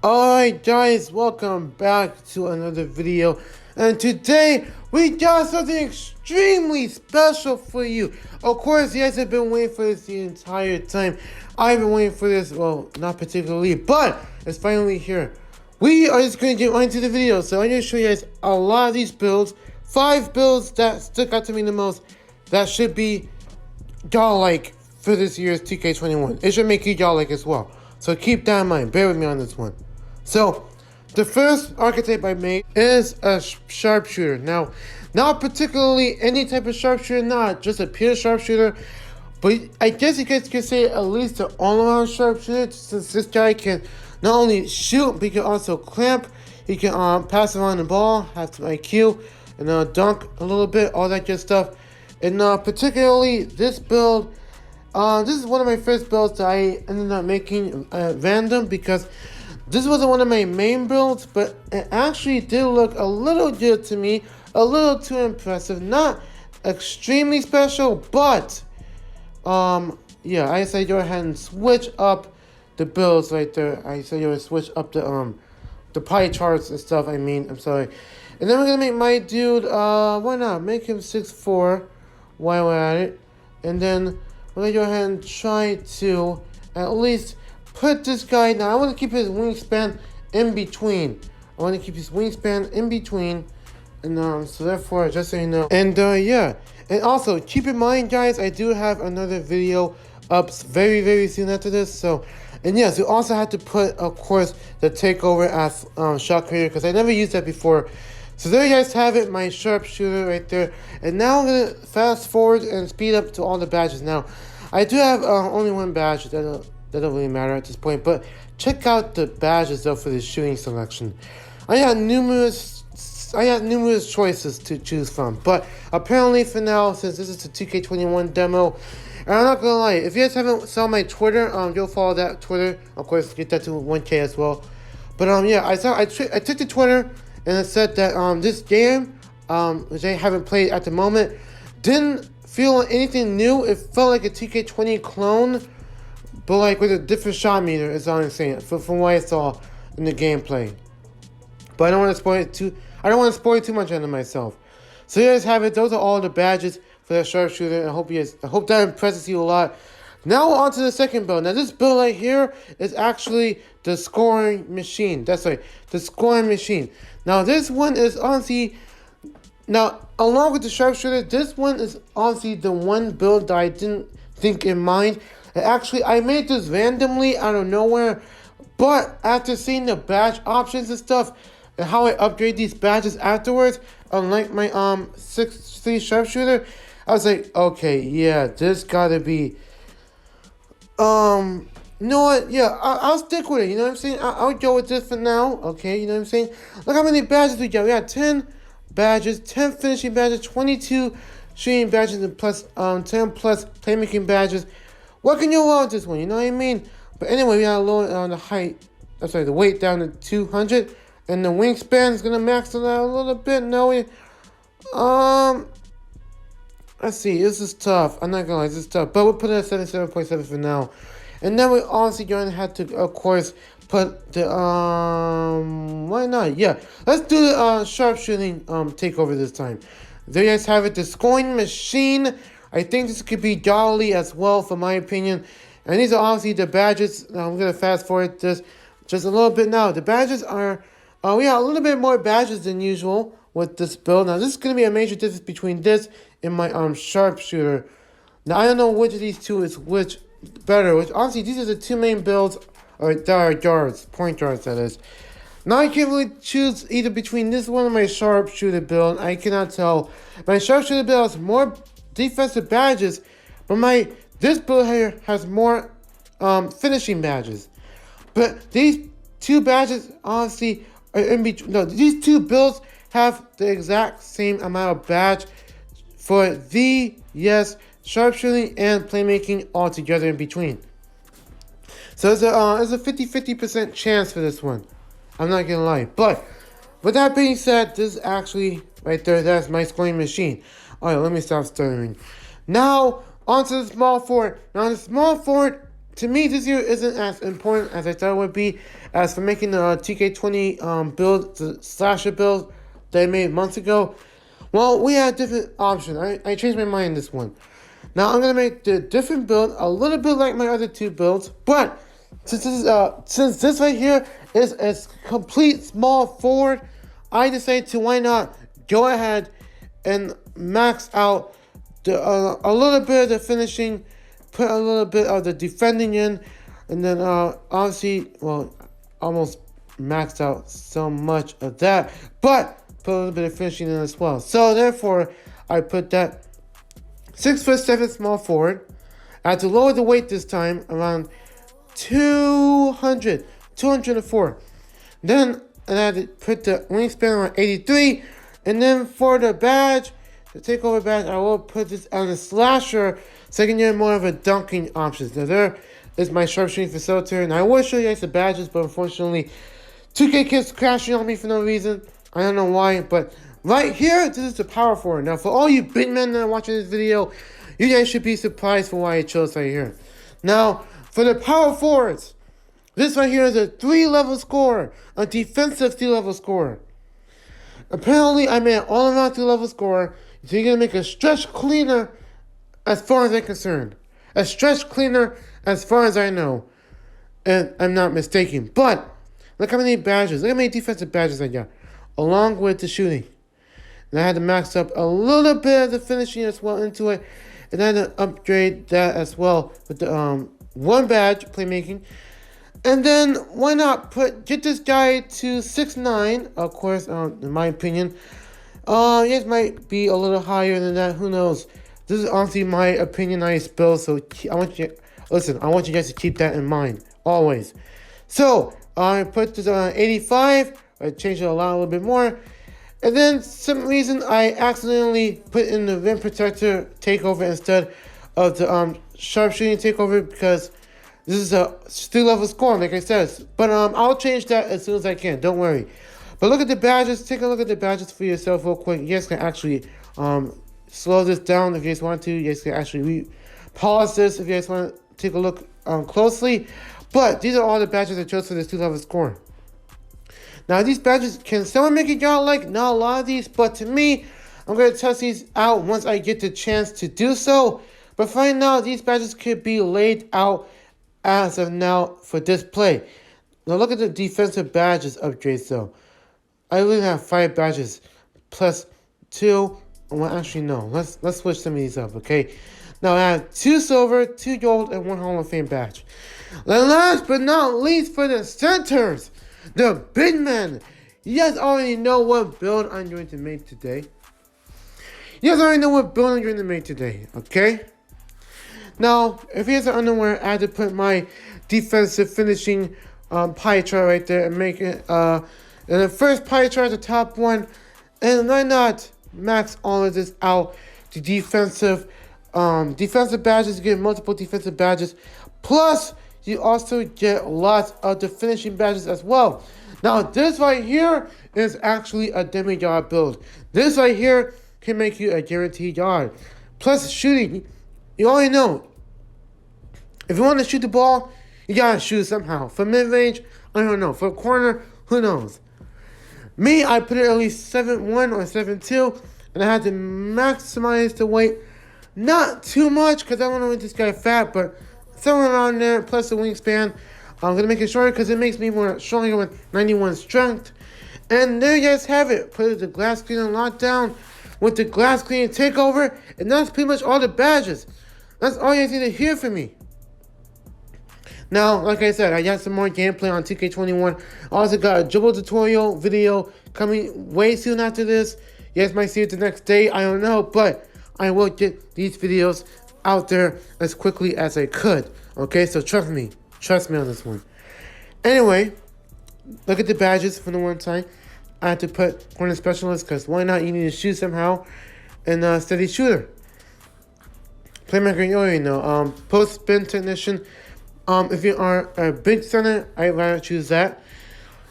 Alright guys, welcome back to another video, and today we got something extremely special for you. Of course, you guys have been waiting for this the entire time. I've been waiting for this, well, not particularly, but it's finally here. We are just going to get right into the video, so I'm going to show you guys a lot of these builds, 5 builds that stuck out to me the most, that should be y'all-like for this year's 2K21. It should make you y'all-like as well, so keep that in mind, bear with me on this one. So, the first archetype I made is a sharpshooter. Now, not particularly any type of sharpshooter, not just a pure sharpshooter, but I guess you guys could say at least an all-around sharpshooter, since this guy can not only shoot, but he can also clamp, he can pass around the ball, have some IQ, and dunk a little bit, all that good stuff. And particularly this build, this is one of my first builds that I ended up making random, because this wasn't one of my main builds, but it actually did look a little good to me, a little too impressive, not extremely special, but yeah, I said go ahead and switch up the builds right there. I said you would switch up the pie charts and stuff. I'm sorry. And then we're gonna make my dude, why not make him 6'4" while we're at it, and then we're gonna go ahead and try to at least put this guy. Now I want to keep his wingspan in between. And so therefore, just so you know. And yeah. And also keep in mind, guys, I do have another video up very soon after this. So, and yes, you also have to put, of course, the takeover as shot creator, because I never used that before. So there you guys have it, my sharpshooter right there. And now I'm gonna fast forward and speed up to all the badges. Now, I do have only one badge. That doesn't really matter at this point, but check out the badges though for the shooting selection. I got numerous choices to choose from, but apparently for now, since this is the 2K21 demo, and I'm not gonna lie, if you guys haven't saw my Twitter, go follow that Twitter. Of course, get that to 1K as well. But yeah, I took to Twitter and it said that this game, which I haven't played at the moment, didn't feel anything new. It felt like a 2K20 clone, but like with a different shot meter, is all I'm saying, from what I saw in the gameplay. But I don't want to spoil too much into myself. So you guys have it. Those are all the badges for that sharpshooter. I hope that impresses you a lot. Now on to the second build. Now this build right here is actually the scoring machine. That's right, the scoring machine. Now this one is honestly, along with the sharpshooter, this one is honestly the one build that I didn't think in mind. Actually, I made this randomly out of nowhere, but after seeing the badge options and stuff, and how I upgrade these badges afterwards, unlike my 6'3" sharpshooter, I was like, okay, yeah, this gotta be, you know what, yeah, I'll stick with it, you know what I'm saying, I'll go with this for now, okay, you know what I'm saying. Look how many badges we got. We got 10 badges, 10 finishing badges, 22 shooting badges, and plus 10 plus playmaking badges. What can you lower with this one, you know what I mean? But anyway, we gotta lower the weight down to 200, and the wingspan is gonna max it out a little bit. No, let's see, this is tough. I'm not gonna lie, this is tough, but we'll put it at 77.7 for now. And then we're honestly gonna have to, of course, put the, why not? Yeah, let's do the sharpshooting takeover this time. There you guys have it, the scoring machine. I think this could be jolly as well, for my opinion. And these are obviously the badges. I'm going to fast forward this just a little bit now. The badges are, we got a little bit more badges than usual with this build. Now, this is going to be a major difference between this and my sharpshooter. Now, I don't know which of these two is which better. Which, honestly, these are the two main builds, or that are guards, point guards, that is. Now, I can't really choose either between this one and my sharpshooter build. I cannot tell. My sharpshooter build has more defensive badges, but this build here has more finishing badges. But these two badges honestly are in between. No, these two builds have the exact same amount of badge for the, yes, sharpshooting and playmaking all together in between. So there's a 50% chance for this one. I'm not gonna lie. But with that being said, this is actually right there, that's my scoring machine. Alright, let me stop stuttering. Now, onto the small forward. Now, the small forward to me, this year isn't as important as I thought it would be. As for making the TK20 build, the slasher build that I made months ago, well, we had a different option. I changed my mind in this one. Now I'm gonna make the different build a little bit like my other two builds, but since this right here is a complete small forward, I decided to why not go ahead and max out the a little bit of the finishing, put a little bit of the defending in, and then obviously, well, almost maxed out so much of that, but put a little bit of finishing in as well. So therefore, I put that 6'7" small forward. I had to lower the weight this time around 204. Then I had to put the wingspan around 83. And then for the badge, the takeover badge, I will put this on a slasher so I can get more of a dunking option. Now there is my sharpshooting facilitator, and I will show you guys the badges, but unfortunately 2K keeps crashing on me for no reason. I don't know why, but right here, this is the power forward. Now for all you big men that are watching this video, you guys should be surprised for why I chose right here. Now for the power forwards, this right here is a 3-level score, a defensive 3-level score. Apparently, I made an all-around 3-level score, so you're going to make a stretch cleaner as far as I'm concerned. A stretch cleaner as far as I know. And I'm not mistaken. But, look how many badges, look how many defensive badges I got, along with the shooting. And I had to max up a little bit of the finishing as well into it, and I had to upgrade that as well with the one badge, playmaking. And then, why not get this guy to 6'9", of course, in my opinion. Yes, might be a little higher than that, who knows. This is honestly my opinion, I build, so I want you guys to keep that in mind, always. So, I put this on 85, I changed it a little bit more. And then, some reason, I accidentally put in the rim protector takeover instead of the sharpshooting takeover, because this is a 3-level score, like I said. But I'll change that as soon as I can. Don't worry. But look at the badges. Take a look at the badges for yourself real quick. You guys can actually slow this down if you guys want to. You guys can actually pause this if you guys want to take a look closely. But these are all the badges I chose for this 2-level score. Now these badges, can someone make it godlike? Not a lot of these, but to me, I'm going to test these out once I get the chance to do so. But for right now, these badges could be laid out as of now for display. Now look at the defensive badges upgrades though. I only have 5 badges plus 2. Well, actually no. Let's switch some of these up, okay? Now I have 2 silver, 2 gold, and 1 Hall of Fame badge. And last but not least, for the centers, the big men. You guys already know what build I'm going to make today. Okay? Now, if you guys are unaware, I had to put my defensive finishing pie chart right there and make it and the first pie chart, the top one, and why not max all of this out to defensive badges. You get multiple defensive badges, plus you also get lots of the finishing badges as well. Now this right here is actually a demigod build. This right here can make you a guaranteed yard. Plus shooting, you already know. If you want to shoot the ball, you gotta shoot somehow. For mid-range, I don't know. For a corner, who knows? Me, I put it at least 7'1" or 7'2", and I had to maximize the weight. Not too much, because I don't want to make this guy fat, but somewhere around there, plus the wingspan. I'm going to make it shorter, because it makes me more stronger with 91 strength. And there you guys have it. Put the glass cleaner lockdown with the glass cleaner takeover, and that's pretty much all the badges. That's all you guys need to hear from me. Now, like I said, I got some more gameplay on 2K21. I also got a dribble tutorial video coming way soon after this. You guys might see it the next day, I don't know, but I will get these videos out there as quickly as I could. Okay, so trust me on this one. Anyway, look at the badges for the one time. I had to put corner specialist, because why not? You need to shoot somehow. And steady shooter. Playmaker, you already know. Post spin technician. If you are a big center, I'd rather choose that.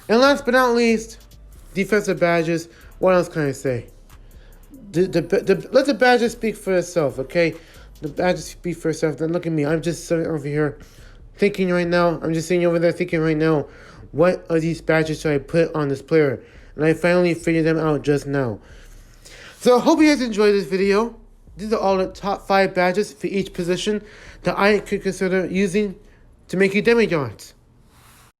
And last but not least, defensive badges. What else can I say? Let the badges speak for itself, okay? The badges speak for itself. Then look at me. I'm just sitting over here thinking right now, I'm just sitting over there thinking right now, what of these badges should I put on this player? And I finally figured them out just now. So I hope you guys enjoyed this video. These are all the top 5 badges for each position that I could consider using to make you demigods.